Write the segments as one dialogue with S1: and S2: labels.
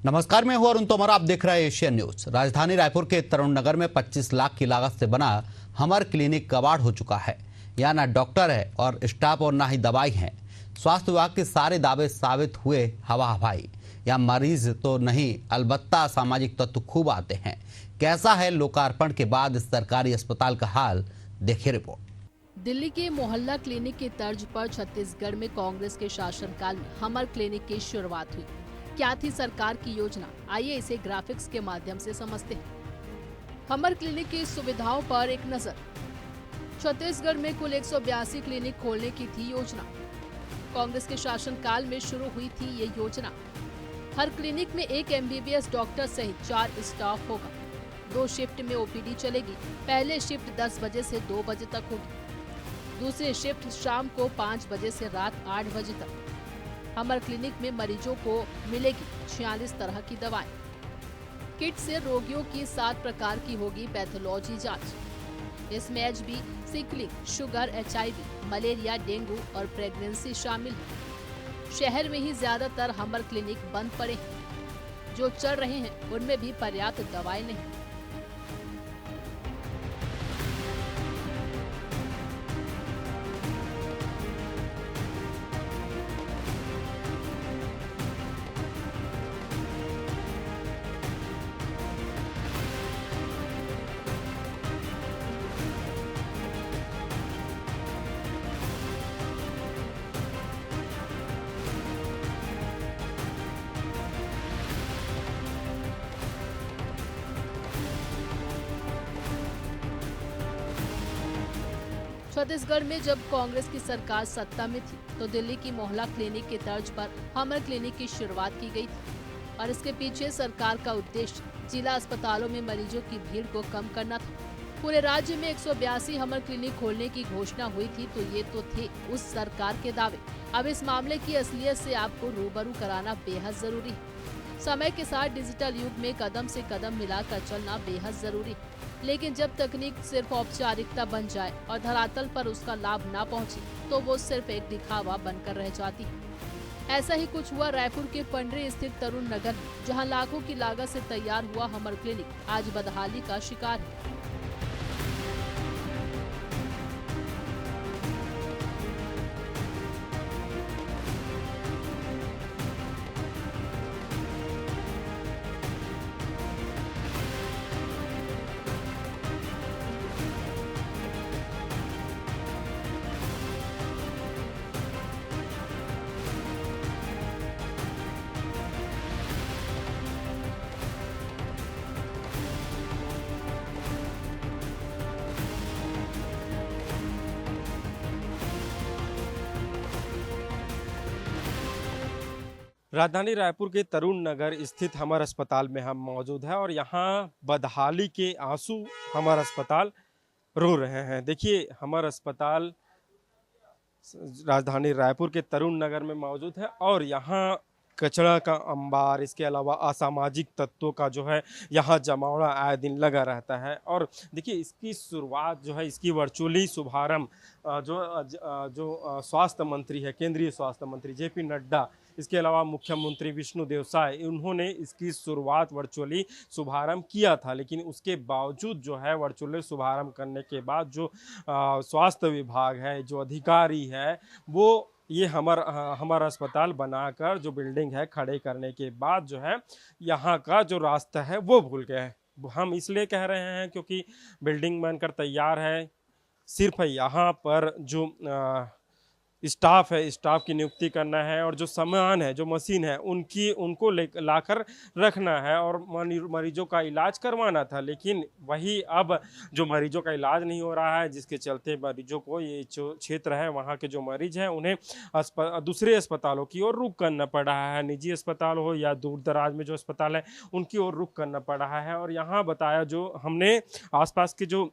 S1: नमस्कार, मैं हूं अरुण तोमर। आप देख रहे हैं एशियन न्यूज। राजधानी रायपुर के तरुण नगर में 25 लाख की लागत से बना हमर क्लिनिक कबाड़ हो चुका है। यहाँ ना डॉक्टर है और स्टाफ और ना ही दवाई है। स्वास्थ्य विभाग के सारे दावे साबित हुए हवा हवाई। यहाँ मरीज तो नहीं, अलबत्ता असामाजिक तत्व खूब आते हैं। कैसा है लोकार्पण के बाद इस सरकारी अस्पताल का हाल, देखिए रिपोर्ट।
S2: दिल्ली के मोहल्ला क्लिनिक की तर्ज पर छत्तीसगढ़ में कांग्रेस के शासनकाल में हमर क्लिनिक की शुरुआत हुई। क्या थी सरकार की योजना, आइए इसे ग्राफिक्स के माध्यम से समझते हैं। हमर क्लिनिक की सुविधाओं पर एक नजर। छत्तीसगढ़ में कुल 182 क्लिनिक खोलने की थी योजना। कांग्रेस के शासनकाल में शुरू हुई थी ये योजना। हर क्लिनिक में एक MBBS डॉक्टर सहित 4 स्टाफ होगा। 2 शिफ्ट में OPD चलेगी। पहले शिफ्ट 10 बजे से 2 बजे तक होगी। दूसरी शिफ्ट शाम को 5 बजे से रात 8 बजे तक। हमर क्लिनिक में मरीजों को मिलेगी 46 तरह की दवाएं। किट से रोगियों की 7 प्रकार की होगी पैथोलॉजी जांच। इसमें HB, sickling, sugar, HIV, malaria, dengue और प्रेगनेंसी शामिल है। शहर में ही ज्यादातर हमर क्लिनिक बंद पड़े हैं। जो चल रहे हैं उनमें भी पर्याप्त दवाएं नहीं। छत्तीसगढ़ में जब कांग्रेस की सरकार सत्ता में थी तो दिल्ली की मोहल्ला क्लिनिक के तर्ज पर हमर क्लिनिक की शुरुआत की गई थी और इसके पीछे सरकार का उद्देश्य जिला अस्पतालों में मरीजों की भीड़ को कम करना था। पूरे राज्य में 182 हमर क्लिनिक खोलने की घोषणा हुई थी तो ये तो थे उस सरकार के दावे। अब इस मामले की असलियत से आपको रूबरू कराना बेहद जरूरी है। समय के साथ डिजिटल युग में कदम से कदम मिलाकर चलना बेहद जरूरी है। लेकिन जब तकनीक सिर्फ औपचारिकता बन जाए और धरातल पर उसका लाभ ना पहुंचे तो वो सिर्फ एक दिखावा बनकर रह जाती है। ऐसा ही कुछ हुआ रायपुर के पंडरी स्थित तरुण नगर में, जहां लाखों की लागत से तैयार हुआ हमर क्लिनिक आज बदहाली का शिकार है।
S3: राजधानी रायपुर के तरुण नगर स्थित हमर अस्पताल में हम मौजूद हैं और यहाँ बदहाली के आंसू हमर अस्पताल रो रहे हैं। देखिए, हमर अस्पताल राजधानी रायपुर के तरुण नगर में मौजूद है और यहाँ कचरा का अंबार, इसके अलावा असामाजिक तत्वों का जो है यहाँ जमावड़ा आए दिन लगा रहता है। और देखिए, इसकी शुरुआत जो है, इसकी वर्चुअली शुभारंभ जो स्वास्थ्य मंत्री है, केंद्रीय स्वास्थ्य मंत्री JP नड्डा, इसके अलावा मुख्यमंत्री विष्णुदेव साय, उन्होंने इसकी शुरुआत वर्चुअली शुभारंभ किया था। लेकिन उसके बावजूद जो है वर्चुअली शुभारंभ करने के बाद जो स्वास्थ्य विभाग है, जो अधिकारी है, वो ये हमर अस्पताल बनाकर जो बिल्डिंग है खड़े करने के बाद जो है यहाँ का जो रास्ता है वो भूल गए हैं। हम इसलिए कह रहे हैं क्योंकि बिल्डिंग बनकर तैयार है, सिर्फ यहाँ पर जो स्टाफ है, स्टाफ की नियुक्ति करना है और जो सामान है, जो मशीन है, उनको लाकर रखना है और मरीजों का इलाज करवाना था। लेकिन वही अब जो मरीजों का इलाज नहीं हो रहा है, जिसके चलते मरीजों को, ये जो क्षेत्र है वहाँ के जो मरीज हैं उन्हें दूसरे अस्पतालों की ओर रुख करना पड़ रहा है। निजी अस्पताल हो या दूर दराज में जो अस्पताल है उनकी ओर रुख करना पड़ रहा है। और यहाँ बताया, जो हमने आसपास के जो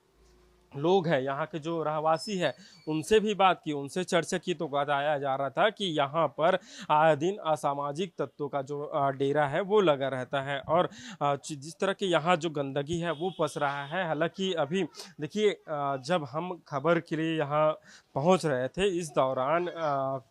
S3: लोग हैं, यहाँ के जो रहवासी है, उनसे भी बात की, उनसे चर्चा की, तो बताया जा रहा था कि यहाँ पर आए दिन असामाजिक तत्वों का जो डेरा है वो लगा रहता है और जिस तरह की यहाँ जो गंदगी है वो पस रहा है। हालांकि अभी देखिए, जब हम खबर के लिए यहाँ पहुँच रहे थे, इस दौरान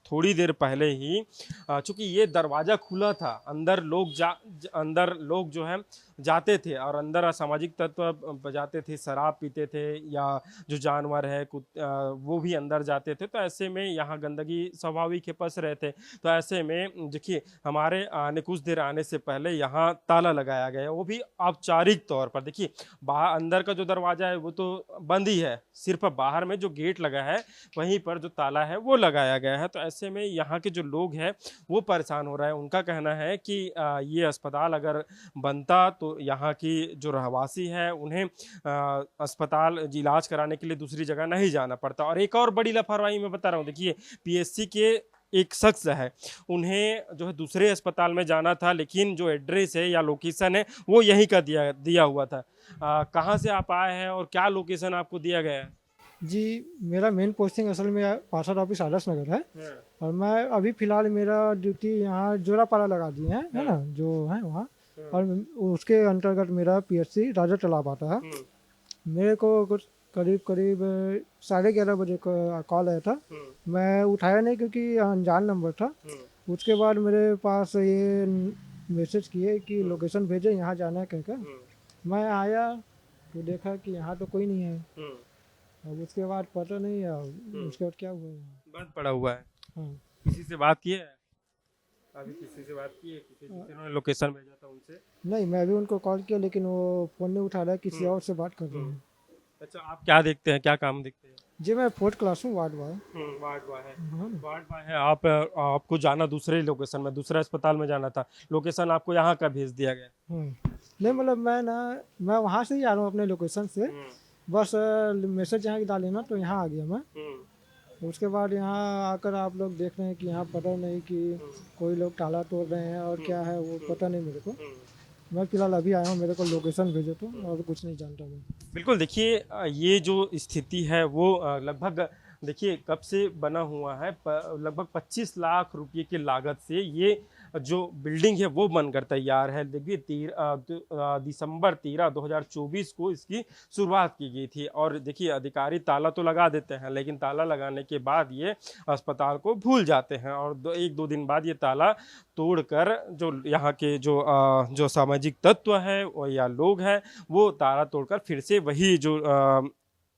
S3: थोड़ी देर पहले ही चूँकि ये दरवाज़ा खुला था, अंदर लोग जो है जाते थे और अंदर असामाजिक तत्व बजाते थे, शराब पीते थे, या जो जानवर है वो भी अंदर जाते थे। तो ऐसे में यहाँ गंदगी स्वाभाविक है, पस रहे थे। तो ऐसे में देखिए, हमारे कुछ देर आने से पहले यहाँ ताला लगाया गया है, वो भी औपचारिक तौर पर। देखिए, बाहर अंदर का जो दरवाजा है वो तो बंद ही है, सिर्फ बाहर में जो गेट लगा है वहीं पर जो ताला है वो लगाया गया है। तो ऐसे में यहाँ के जो लोग हैं वो परेशान हो रहे हैं। उनका कहना है कि ये अस्पताल अगर बनता तो यहाँ की जो रहवासी है उन्हें अस्पताल इलाज कराने के लिए दूसरी जगह नहीं जाना पड़ता। और एक और बड़ी लापरवाही मैं बता रहा हूँ, देखिए पीएससी के एक शख्स है, उन्हें जो है दूसरे अस्पताल में जाना था, लेकिन जो एड्रेस है या लोकेशन है वो यहीं का दिया हुआ था। कहाँ से आप आए हैं और क्या लोकेशन आपको दिया गया है?
S4: जी, मेरा मेन पोस्टिंग असल में पार्षद ऑफिस आदर्श नगर है और मैं अभी फ़िलहाल मेरा ड्यूटी यहाँ जोरापाड़ा लगा दिए हैं, है ना, जो है वहाँ, और उसके अंतर्गत मेरा पीएचसी राजा तालाब आता है। मेरे को कुछ करीब 11:30 बजे कॉल आया था। मैं उठाया नहीं क्योंकि अनजान नंबर था। उसके बाद मेरे पास ये मैसेज किए कि लोकेशन भेजे, यहाँ जाना है कहकर। मैं आया तो देखा कि यहाँ तो कोई नहीं है। अब उसके बाद पता नहीं उसके बाद क्या हुआ,
S3: बंद पड़ा हुआ है।
S4: हाँ।
S3: किसी से बात की है अभी? किसी से बात की है? जिन्होंने लोकेशन भेजा था उनसे?
S4: नहीं, मैं भी उनको कॉल किया लेकिन वो फ़ोन नहीं उठा रहा है, किसी और से बात कर रहे हैं।
S3: अच्छा, आप क्या देखते हैं, क्या काम देखते हैं?
S4: जी, मैं 4th क्लास हूँ, वार्ड बॉय।
S3: वार्ड बॉय है। वार्ड बॉय है आप। आपको जाना दूसरे लोकेशन में, दूसरे अस्पताल में जाना था, लोकेशन आपको यहाँ का भेज दिया गया?
S4: नहीं, मतलब मैं वहाँ से ही आ रहा हूँ अपने लोकेशन से, बस मैसेज यहाँ डाले ना तो यहाँ आ गया मैं। उसके बाद यहाँ आकर आप लोग देख रहे हैं कि यहाँ पता नहीं कि कोई लोग ताला तोड़ रहे हैं और क्या है वो पता नहीं मेरे को। मैं फिलहाल अभी आया हूँ, मेरे को लोकेशन भेजो तो, और कुछ नहीं जानता मैं।
S3: बिल्कुल, देखिए ये जो स्थिति है वो लगभग देखिए कब से बना हुआ है। लगभग 25 लाख रुपए की लागत से ये जो बिल्डिंग है वो बनकर तैयार है। देखिए दिसंबर 13, 2024 को इसकी शुरुआत की गई थी। और देखिए, अधिकारी ताला तो लगा देते हैं, लेकिन ताला लगाने के बाद ये अस्पताल को भूल जाते हैं और 1-2 दिन बाद ये ताला तोड़कर जो यहाँ के जो सामाजिक तत्व है या लोग हैं वो ताला तोड़कर फिर से वही जो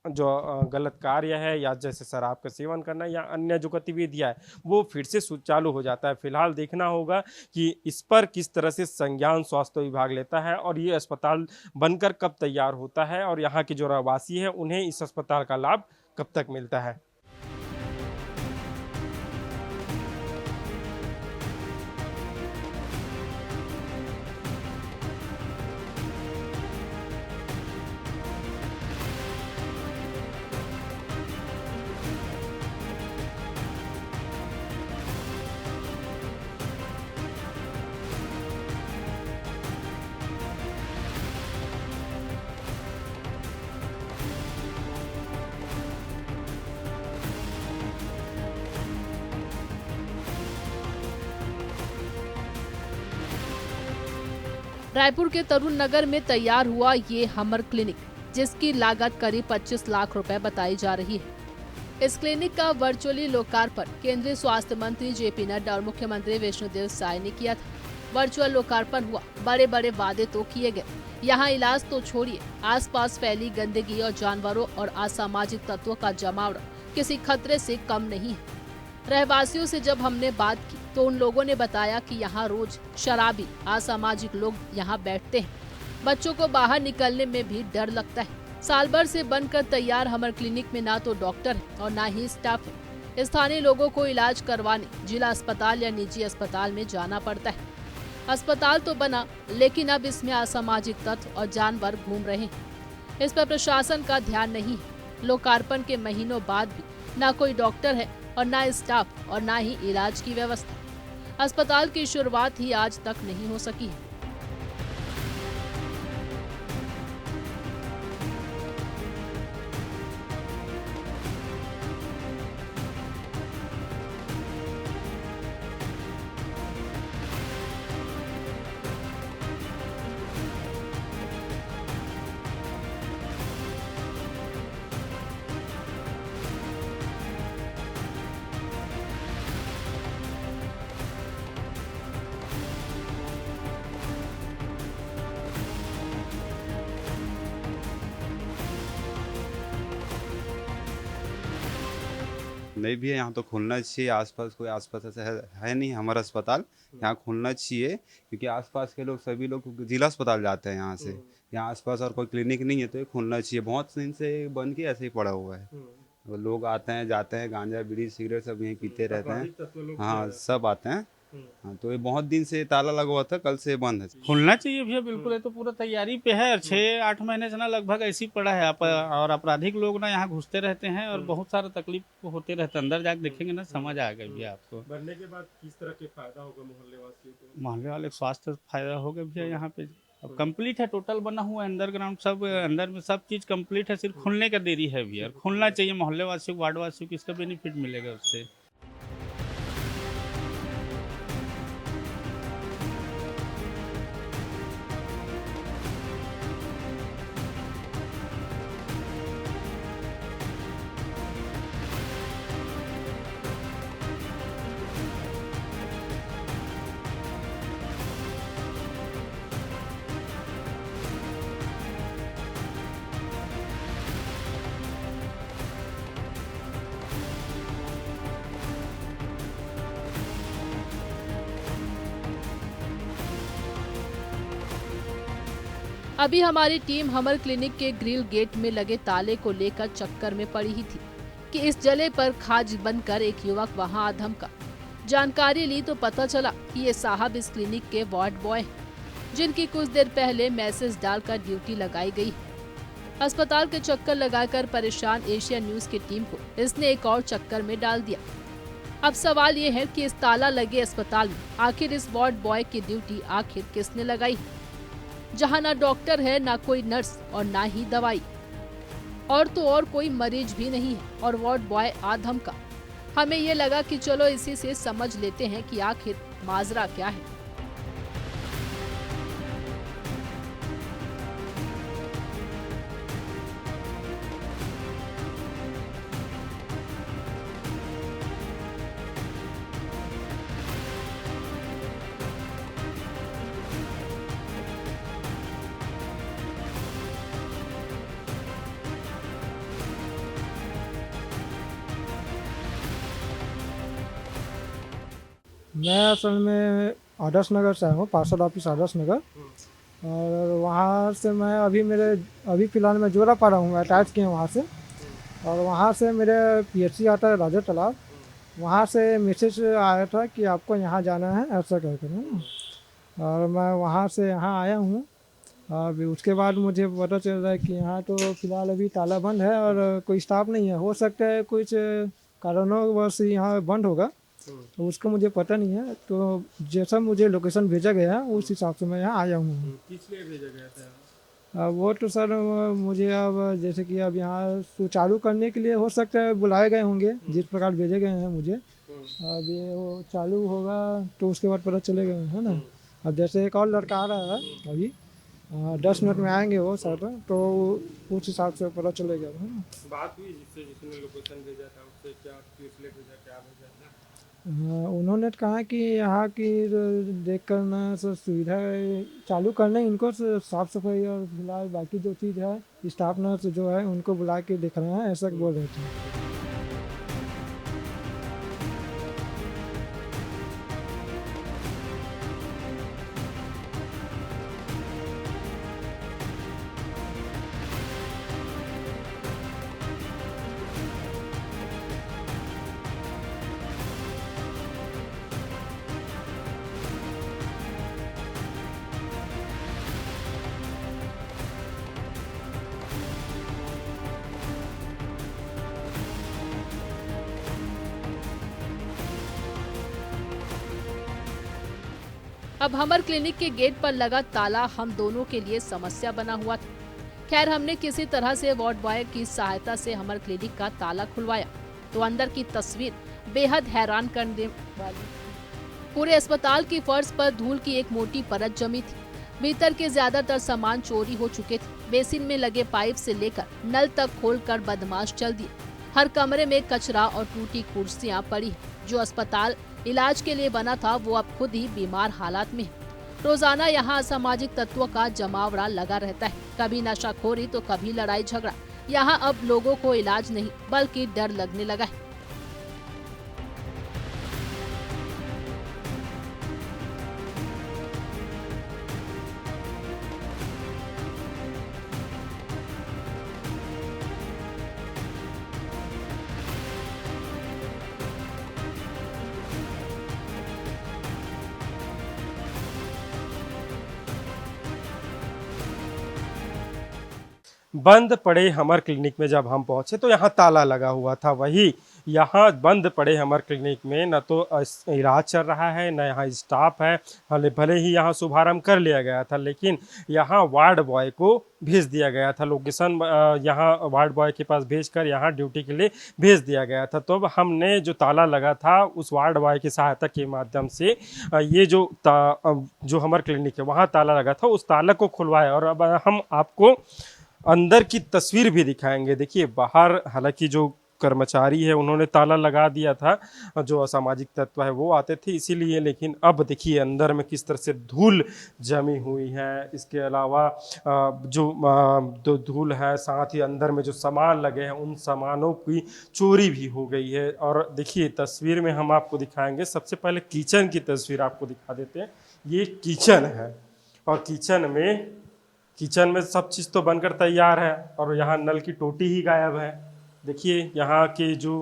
S3: गलत कार्य है, या जैसे शराब का सेवन करना या अन्य जो गतिविधियां है वो फिर से चालू हो जाता है। फिलहाल देखना होगा कि इस पर किस तरह से संज्ञान स्वास्थ्य विभाग लेता है और ये अस्पताल बनकर कब तैयार होता है और यहाँ के जो रहवासी है उन्हें इस अस्पताल का लाभ कब तक मिलता है।
S2: रायपुर के तरुण नगर में तैयार हुआ ये हमर क्लिनिक, जिसकी लागत करीब 25 लाख रुपए बताई जा रही है। इस क्लिनिक का वर्चुअली लोकार्पण केंद्रीय स्वास्थ्य मंत्री जेपी नड्डा और मुख्यमंत्री विष्णुदेव साय ने किया था। वर्चुअल लोकार्पण हुआ, बड़े बड़े वादे तो किए गए, यहाँ इलाज तो छोड़िए, आसपास फैली गंदगी और जानवरों और असामाजिक तत्वों का जमावड़ा किसी खतरे से कम नहीं है। रहवासियों से जब हमने बात की तो उन लोगों ने बताया कि यहाँ रोज शराबी असामाजिक लोग यहाँ बैठते हैं। बच्चों को बाहर निकलने में भी डर लगता है। साल भर से बनकर तैयार हमर क्लिनिक में ना तो डॉक्टर है और ना ही स्टाफ है। स्थानीय लोगों को इलाज करवाने जिला अस्पताल या निजी अस्पताल में जाना पड़ता है। अस्पताल तो बना, लेकिन अब इसमें असामाजिक तत्व और जानवर घूम रहे हैं। इस पर प्रशासन का ध्यान नहीं है। लोकार्पण के महीनों बाद भी ना कोई डॉक्टर है और ना स्टाफ और ना ही इलाज की व्यवस्था। अस्पताल की शुरुआत ही आज तक नहीं हो सकी है।
S5: नहीं भी है यहाँ तो खुलना चाहिए। आसपास कोई आसपास ऐसा है नहीं हमारा अस्पताल, यहाँ खुलना चाहिए क्योंकि आसपास के लोग सभी लोग जिला अस्पताल जाते हैं यहाँ से। यहाँ आसपास और कोई क्लिनिक नहीं है तो ये खुलना चाहिए। बहुत दिन से बन के ऐसे ही पड़ा हुआ है। वो लोग आते हैं जाते हैं, गांजा बीड़ी सिगरेट सब यहीं पीते रहते हैं। हाँ सब आते हैं। हाँ तो ये बहुत दिन से ताला लगा हुआ था, कल से बंद है।
S6: खुलना चाहिए भैया, बिल्कुल। ये तो पूरा तैयारी पे है। 6-8 महीने से ना लगभग ऐसी पड़ा है। और आपराधिक लोग ना यहाँ घुसते रहते हैं और बहुत सारा तकलीफ होते रहते हैं। अंदर जाके देखेंगे ना समझ आ गया भैया आपको।
S3: बनने के बाद किस तरह के फायदा होगा मोहल्ले वासियों को?
S6: मोहल्ले वाले स्वास्थ्य फायदा होगा भैया यहाँ पे। अब कंप्लीट है, टोटल बना हुआ है अंडरग्राउंड, सब अंदर में सब चीज कंप्लीट है। सिर्फ खुलने का देरी है भैया। खुलना चाहिए मोहल्ले वासियों को, वार्ड वासियों को, इसका बेनिफिट मिलेगा उससे।
S2: अभी हमारी टीम हमर क्लिनिक के ग्रिल गेट में लगे ताले को लेकर चक्कर में पड़ी ही थी कि इस जले पर खाज बनकर एक युवक वहां आधमका। जानकारी ली तो पता चला कि ये साहब इस क्लिनिक के वार्ड बॉय हैं, जिनकी कुछ देर पहले मैसेज डालकर ड्यूटी लगाई गई। अस्पताल के चक्कर लगाकर परेशान एशियन न्यूज की टीम को इसने एक और चक्कर में डाल दिया। अब सवाल ये है कि इस ताला लगे अस्पताल में आखिर इस वार्ड बॉय की ड्यूटी आखिर किसने लगाई, जहां ना डॉक्टर है, ना कोई नर्स और ना ही दवाई, और तो और कोई मरीज भी नहीं है और वार्ड बॉय आधम का। हमें ये लगा कि चलो इसी से समझ लेते हैं कि आखिर माजरा क्या है।
S4: मैं असल में आदर्श नगर से आया हूँ, पार्षद ऑफिस आदर्श नगर। और वहाँ से मैं अभी फ़िलहाल मैं जोरापाड़ा हूँ, अटैच किए वहाँ से। और वहाँ से मेरे पीएचसी आता है राजा तालाब, वहाँ से मैसेज आया था कि आपको यहाँ जाना है, ऐसा कहकर है ना। और मैं वहाँ से यहाँ आया हूँ। अभी उसके बाद मुझे पता चल रहा है कि यहाँ तो फ़िलहाल अभी ताला बंद है और कोई स्टाफ नहीं है। हो सकता है कुछ कारणों से यहाँ बंद होगा, तो उसको मुझे पता नहीं है। तो जैसा मुझे लोकेशन भेजा गया उस हिसाब से मैं यहाँ आया हूँ।
S3: किस लिए भेजा गया था?
S4: वो तो सर मुझे अब जैसे कि अब यहाँ सुचारू करने के लिए हो सकता है बुलाए गए होंगे, जिस प्रकार भेजे गए हैं मुझे। अभी वो चालू होगा तो उसके बाद पता चलेगा, है ना। अब जैसे एक और लड़का आ रहा है अभी 10 मिनट में आएंगे वो सर, तो उस हिसाब से पता चलेगा, है ना।
S3: बात हुई जिसने लोकेशन भेजा था उससे, क्या किस लिए भेजा, क्या भेजा था?
S4: उन्होंने कहा कि यहाँ की देख कर ना सुविधा चालू करना इनको साफ सफाई और फिलहाल बाकी जो चीज़ है स्टाफ नर्स जो है उनको बुला के दिख रहे हैं, ऐसा बोल रहे थे।
S2: अब हमर क्लिनिक के गेट पर लगा ताला हम दोनों के लिए समस्या बना हुआ था। खैर हमने किसी तरह से वार्ड बॉय की सहायता से हमर क्लिनिक का ताला खुलवाया तो अंदर की तस्वीर बेहद हैरान करने वाली। पूरे अस्पताल की फर्श पर धूल की एक मोटी परत जमी थी। भीतर के ज्यादातर सामान चोरी हो चुके थे। बेसिन में लगे पाइप से लेकर नल तक खोलकर बदमाश चल दिए। हर कमरे में कचरा और टूटी कुर्सियां पड़ी हैं। जो अस्पताल इलाज के लिए बना था वो अब खुद ही बीमार हालात में है। रोजाना यहाँ असामाजिक तत्वों का जमावड़ा लगा रहता है, कभी नशाखोरी तो कभी लड़ाई झगड़ा। यहाँ अब लोगों को इलाज नहीं बल्कि डर लगने लगा है।
S3: बंद पड़े हमर क्लिनिक में जब हम पहुंचे तो यहाँ ताला लगा हुआ था। वही यहाँ बंद पड़े हमर क्लिनिक में न तो इलाज चल रहा है, न यहाँ स्टाफ है। भले ही यहाँ शुभारंभ कर लिया गया था, लेकिन यहाँ वार्ड बॉय को भेज दिया गया था। लोकेशन यहाँ वार्ड बॉय के पास भेजकर यहाँ ड्यूटी के लिए भेज दिया गया था। तो अब हमने जो ताला लगा था उस वार्ड बॉय की सहायता के माध्यम से ये जो हमारा क्लिनिक है वहाँ ताला लगा था, उस ताला को खुलवाया। और अब हम आपको अंदर की तस्वीर भी दिखाएंगे। देखिए बाहर हालांकि जो कर्मचारी है उन्होंने ताला लगा दिया था, जो असामाजिक तत्व है वो आते थे इसीलिए, लेकिन अब देखिए अंदर में किस तरह से धूल जमी हुई है। इसके अलावा जो धूल है, साथ ही अंदर में जो सामान लगे हैं उन सामानों की चोरी भी हो गई है। और देखिए तस्वीर में हम आपको दिखाएंगे। सबसे पहले किचन की तस्वीर आपको दिखा देते हैं। ये किचन है और किचन में सब चीज़ तो बनकर तैयार है और यहाँ नल की टोटी ही गायब है। देखिए यहाँ के जो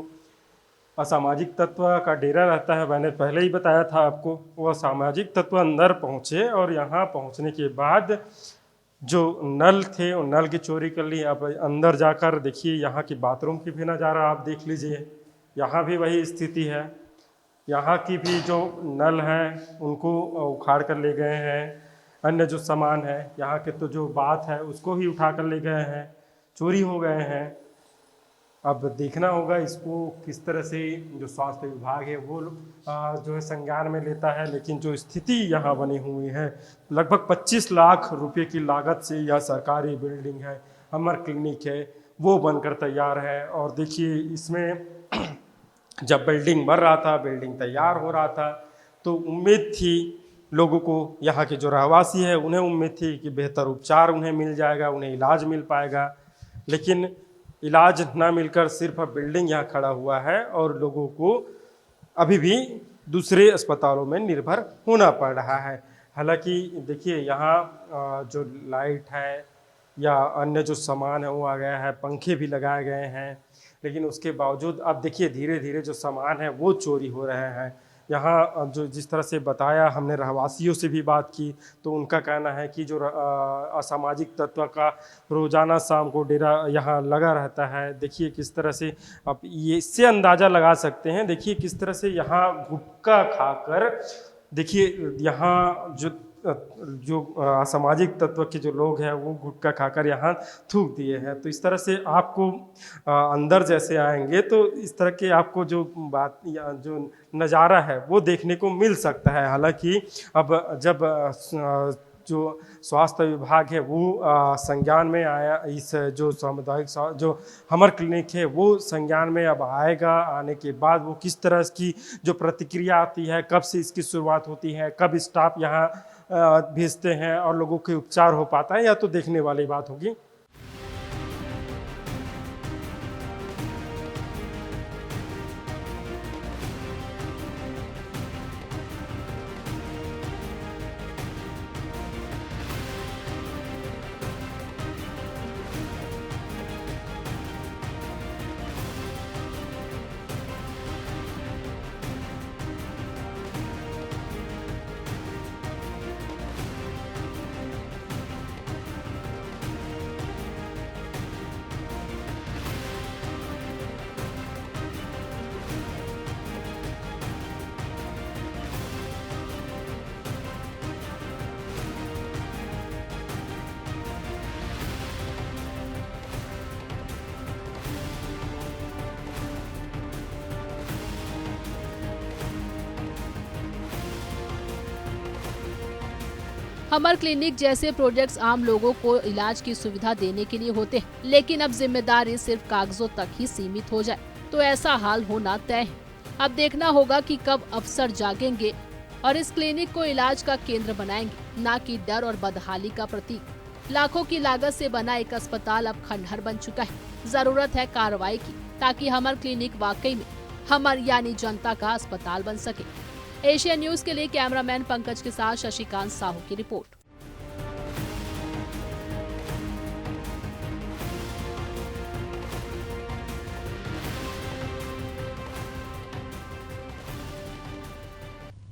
S3: असामाजिक तत्व का डेरा रहता है, मैंने पहले ही बताया था आपको, वो असामाजिक तत्व अंदर पहुँचे और यहाँ पहुँचने के बाद जो नल थे उन नल की चोरी कर ली। अब अंदर जाकर देखिए यहाँ की बाथरूम की भी नज़ारा आप देख लीजिए। यहाँ भी वही स्थिति है। यहाँ की भी जो नल है उनको उखाड़ कर ले गए हैं। अन्य जो सामान है यहाँ के तो जो बात है उसको ही उठा कर ले गए हैं, चोरी हो गए हैं। अब देखना होगा इसको किस तरह से जो स्वास्थ्य विभाग है वो जो है संज्ञान में लेता है। लेकिन जो स्थिति यहाँ बनी हुई है, लगभग 25 लाख रुपए की लागत से यह सरकारी बिल्डिंग है, हमर क्लिनिक है, वो बनकर तैयार है। और देखिए इसमें जब बिल्डिंग बन रहा था, बिल्डिंग तैयार हो रहा था, तो उम्मीद थी लोगों को, यहाँ के जो रहवासी है उन्हें उम्मीद थी कि बेहतर उपचार उन्हें मिल जाएगा, उन्हें इलाज मिल पाएगा। लेकिन इलाज ना मिलकर सिर्फ बिल्डिंग यहाँ खड़ा हुआ है और लोगों को अभी भी दूसरे अस्पतालों में निर्भर होना पड़ रहा है। हालांकि देखिए यहाँ जो लाइट है या अन्य जो सामान है वो आ गया है, पंखे भी लगाए गए हैं, लेकिन उसके बावजूद अब देखिए धीरे धीरे जो सामान है वो चोरी हो रहे हैं। यहाँ जो जिस तरह से बताया, हमने रहवासियों से भी बात की तो उनका कहना है कि जो असामाजिक तत्व का रोज़ाना शाम को डेरा यहाँ लगा रहता है। देखिए किस तरह से, अब ये इससे अंदाज़ा लगा सकते हैं। देखिए किस तरह से यहाँ गुटखा खाकर, देखिए यहाँ जो असामाजिक तत्व के जो लोग हैं वो गुटखा खाकर यहाँ थूक दिए हैं। तो इस तरह से आपको अंदर जैसे आएंगे तो इस तरह के आपको जो बात या जो नज़ारा है वो देखने को मिल सकता है। हालांकि अब जब जो स्वास्थ्य विभाग है वो संज्ञान में आया, इस जो सामुदायिक जो हमर क्लिनिक है वो संज्ञान में अब आएगा। आने के बाद वो किस तरह की जो प्रतिक्रिया आती है, कब से इसकी शुरुआत होती है, कब स्टाफ यहाँ भेजते हैं और लोगों के उपचार हो पाता है, या तो देखने वाली बात होगी।
S2: हमर क्लिनिक जैसे प्रोजेक्ट्स आम लोगों को इलाज की सुविधा देने के लिए होते हैं, लेकिन अब जिम्मेदारी सिर्फ कागजों तक ही सीमित हो जाए तो ऐसा हाल होना तय है। अब देखना होगा कि कब अफसर जागेंगे और इस क्लिनिक को इलाज का केंद्र बनाएंगे, ना कि डर और बदहाली का प्रतीक। लाखों की लागत से बना एक अस्पताल अब खंडहर बन चुका है। जरूरत है कार्रवाई की ताकि हमर क्लिनिक वाकई में हमर यानी जनता का अस्पताल बन सके। एशिया न्यूज के लिए कैमरामैन पंकज के साथ शशिकांत साहू की रिपोर्ट।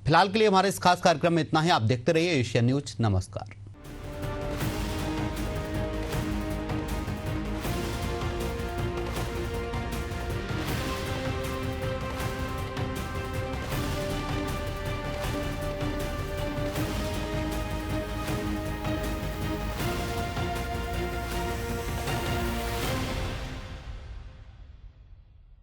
S1: फिलहाल के लिए हमारे इस खास कार्यक्रम में इतना ही। आप देखते रहिए एशिया न्यूज। नमस्कार।